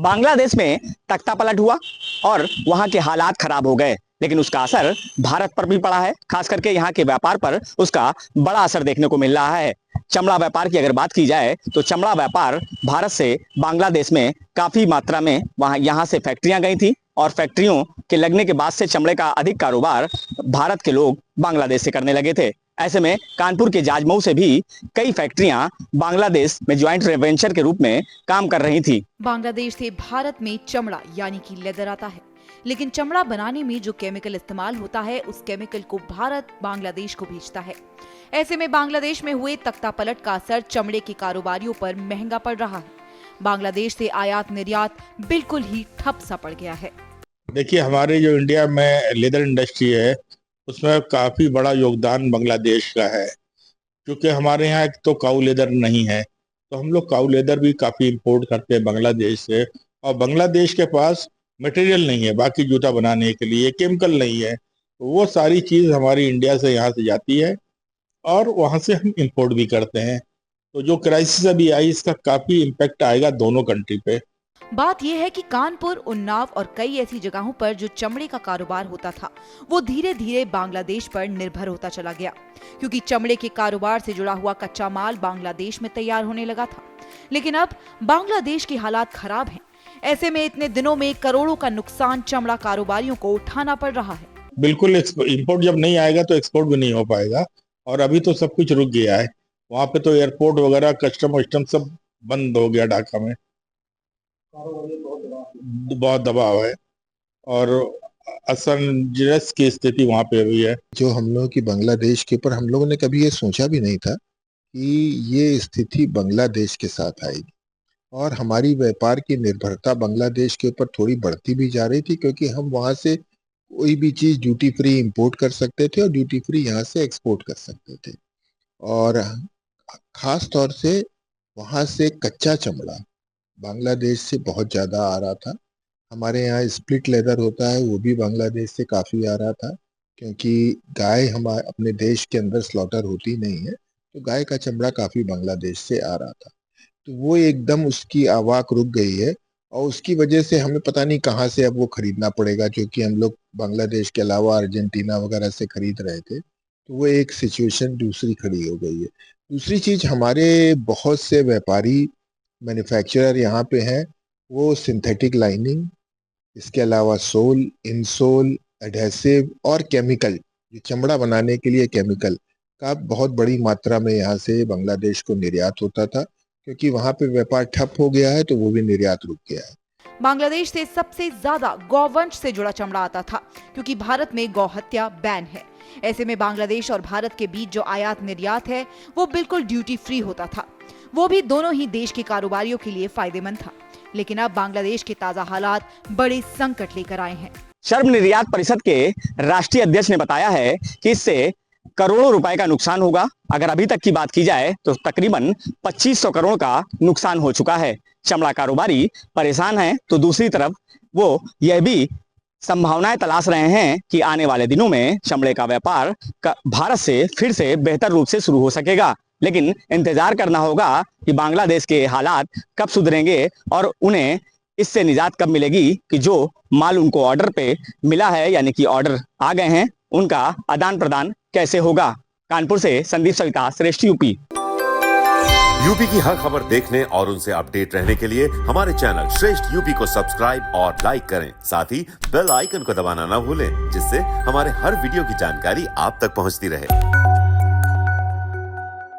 बांग्लादेश में तख्तापलट हुआ और वहां के हालात खराब हो गए, लेकिन उसका असर भारत पर भी पड़ा है। खास करके यहाँ के व्यापार पर उसका बड़ा असर देखने को मिल रहा है। चमड़ा व्यापार की अगर बात की जाए तो चमड़ा व्यापार भारत से बांग्लादेश में काफी मात्रा में यहाँ से फैक्ट्रियां गई थी और फैक्ट्रियों के लगने के बाद से चमड़े का अधिक कारोबार भारत के लोग बांग्लादेश से करने लगे थे। ऐसे में कानपुर के जाजमऊ से भी कई फैक्ट्रियां बांग्लादेश में ज्वाइंट वेंचर के रूप में काम कर रही थी। बांग्लादेश से भारत में चमड़ा यानी कि लेदर आता है, लेकिन चमड़ा बनाने में जो केमिकल इस्तेमाल होता है उस केमिकल को भारत बांग्लादेश को बेचता है। ऐसे में बांग्लादेश में हुए तख्तापलट का असर चमड़े के कारोबारियों पर महंगा पड़ रहा है। बांग्लादेश से आयात निर्यात बिल्कुल ही ठप सा पड़ गया है। देखिए, हमारे जो इंडिया में लेदर इंडस्ट्री है उसमें काफी बड़ा योगदान बांग्लादेश का है, क्योंकि हमारे यहाँ एक तो काऊ लेदर नहीं है, तो हम लोग काऊ लेदर भी काफी इंपोर्ट करते हैं बांग्लादेश से। और बांग्लादेश के पास मटेरियल नहीं है बाकी जूता बनाने के लिए, केमिकल नहीं है, तो वो सारी चीज हमारी इंडिया से यहाँ से जाती है और वहाँ से हम इंपोर्ट भी करते हैं। तो जो क्राइसिस अभी आई इसका काफी इम्पेक्ट आएगा दोनों कंट्री पे। बात यह है कि कानपुर, उन्नाव और कई ऐसी जगहों पर जो चमड़े का कारोबार होता था वो धीरे धीरे बांग्लादेश पर निर्भर होता चला गया, क्योंकि चमड़े के कारोबार से जुड़ा हुआ कच्चा माल बांग्लादेश में तैयार होने लगा था। लेकिन अब बांग्लादेश की हालात खराब हैं। ऐसे में इतने दिनों में करोड़ों का नुकसान चमड़ा कारोबारियों को उठाना पड़ रहा है। बिल्कुल, इंपोर्ट जब नहीं आएगा तो एक्सपोर्ट भी नहीं हो पाएगा, और अभी तो सब कुछ रुक गया है। वहाँ पे तो एयरपोर्ट वगैरह कस्टम सब बंद हो गया ढाका में, बहुत दबाव है और असमंजस की स्थिति वहाँ पे हुई है। जो हम लोगों की बांग्लादेश के ऊपर, हम लोगों ने कभी ये सोचा भी नहीं था कि ये स्थिति बांग्लादेश के साथ आएगी, और हमारी व्यापार की निर्भरता बांग्लादेश के ऊपर थोड़ी बढ़ती भी जा रही थी, क्योंकि हम वहाँ से कोई भी चीज ड्यूटी फ्री इंपोर्ट कर सकते थे और ड्यूटी फ्री यहाँ से एक्सपोर्ट कर सकते थे। और खास तौर से वहाँ से कच्चा चमड़ा बांग्लादेश से बहुत ज्यादा आ रहा था। हमारे यहाँ स्प्लिट लेदर होता है, वो भी बांग्लादेश से काफी आ रहा था, क्योंकि गाय हमारे अपने देश के अंदर स्लॉटर होती नहीं है, तो गाय का चमड़ा काफी बांग्लादेश से आ रहा था। तो वो एकदम उसकी आवाक रुक गई है, और उसकी वजह से हमें पता नहीं कहाँ से अब वो खरीदना पड़ेगा, क्योंकि हम लोग बांग्लादेश के अलावा अर्जेंटीना वगैरह से खरीद रहे थे। तो वो एक सिचुएशन दूसरी खड़ी हो गई है। दूसरी चीज, हमारे बहुत से व्यापारी मैन्युफैक्चरर यहाँ पे हैं, वो सिंथेटिक लाइनिंग, इसके अलावा सोल, इनसोल, एडहेसिव और केमिकल, ये चमड़ा बनाने के लिए केमिकल का बहुत बड़ी मात्रा में यहाँ से बांग्लादेश को निर्यात होता था। क्योंकि वहाँ पे व्यापार ठप हो गया है तो वो भी निर्यात रुक गया है। बांग्लादेश से सबसे ज्यादा गौवंश से जुड़ा चमड़ा आता था, क्योंकि भारत में गौ हत्या बैन है। ऐसे में बांग्लादेश और भारत के बीच जो आयात निर्यात है वो बिल्कुल ड्यूटी फ्री होता था। वो भी दोनों ही देश के कारोबारियों के लिए फायदेमंद था। लेकिन अब बांग्लादेश के ताजा हालात बड़े संकट लेकर आए हैं। श्रम निर्यात परिषद के राष्ट्रीय अध्यक्ष ने बताया है कि इससे करोड़ों रुपए का नुकसान होगा। अगर अभी तक की बात की जाए तो तकरीबन 2500 करोड़ का नुकसान हो चुका है। चमड़ा कारोबारी परेशान हैं, तो दूसरी तरफ वो यह भी संभावनाएं तलाश रहे हैं कि आने वाले दिनों में चमड़े का व्यापार भारत से फिर से बेहतर रूप से शुरू हो सकेगा। लेकिन इंतजार करना होगा कि बांग्लादेश के हालात कब सुधरेंगे और उन्हें इससे निजात कब मिलेगी कि जो माल उनको ऑर्डर पे मिला है, यानी कि ऑर्डर आ गए हैं, उनका आदान प्रदान कैसे होगा। कानपुर से संदीप सविता, श्रेष्ठ यूपी। यूपी की हर खबर देखने और उनसे अपडेट रहने के लिए हमारे चैनल श्रेष्ठ यूपी को सब्सक्राइब और लाइक करें। साथ ही बेल आइकन को दबाना ना भूलें, जिससे हमारे हर वीडियो की जानकारी आप तक पहुंचती रहे।